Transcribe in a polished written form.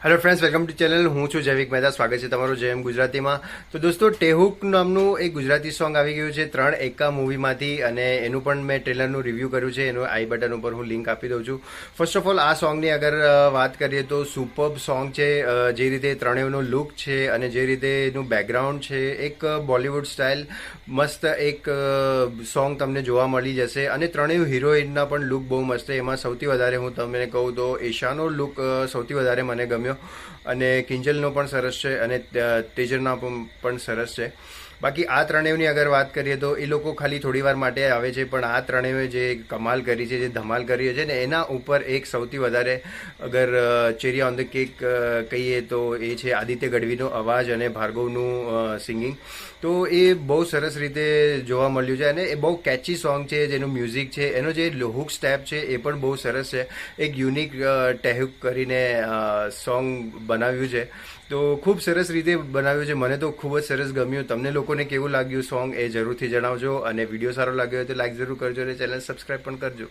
Hello friends, welcome to channel. હું છું જૈવિક મહેતા. સ્વાગત છે તમારું જેએમ ગુજરાતીમાં. તો દોસ્તો, ટેહુક નામનું એક ગુજરાતી સોંગ આવી ગયું છે 3 એકા મૂવીમાંથી, અને એનું પણ મેં ટ્રેલરનું રિવ્યૂ કર્યું છે. એનું આઈ બટન ઉપર હું લિંક આપી દઉં છું. ફર્સ્ટ ઓફ ઓલ, આ સોંગની અગર વાત કરીએ તો સુપર્બ સોંગ છે. જે રીતે ત્રણેયનો લુક છે અને જે રીતે એનું બેકગ્રાઉન્ડ છે, એક બોલિવૂડ સ્ટાઇલ મસ્ત એક સોંગ તમને જોવા મળી જશે. અને ત્રણેય હિરોઈનના પણ લુક બહુ મસ્ત છે. એમાં સૌથી વધારે હું તમને કહું તો ઈશાનો લુક સૌથી વધારે મને ગમ્યો, અને કિંજલનો પણ સરસ છે, અને તેજરના પણ સરસ છે. બાકી આ ત્રણેયની અગર વાત કરીએ તો એ લોકો ખાલી થોડી વાર માટે આવે છે, પણ આ ત્રણેય જે કમાલ કરી છે, જે ધમાલ કરી છે ને, એના ઉપર એક સૌથી વધારે અગર ચેરી ઓન ધ કેક કહીએ તો એ છે આદિત્ય ગઢવીનો અવાજ અને ભાર્ગવનું સિંગિંગ. તો એ બહુ સરસ રીતે જોવા મળ્યું છે, અને એ બહુ કેચી સોંગ છે. જેનું મ્યુઝિક છે, એનો જે હુક સ્ટેપ છે, એ પણ બહુ સરસ છે. એક યુનિક ટેહુક કરીને સોંગ બનાવ્યું છે. તો ખૂબ સરસ રીતે બનાવ્યું છે. મને તો ખૂબ જ સરસ ગમ્યું. તમને લોકોને કેવું લાગ્યું સોંગ એ જરૂરથી જણાવજો, અને વિડીયો સારો લાગ્યો હોય તો લાઈક જરૂર કરજો અને ચેનલ સબસ્ક્રાઈબ પણ કરજો.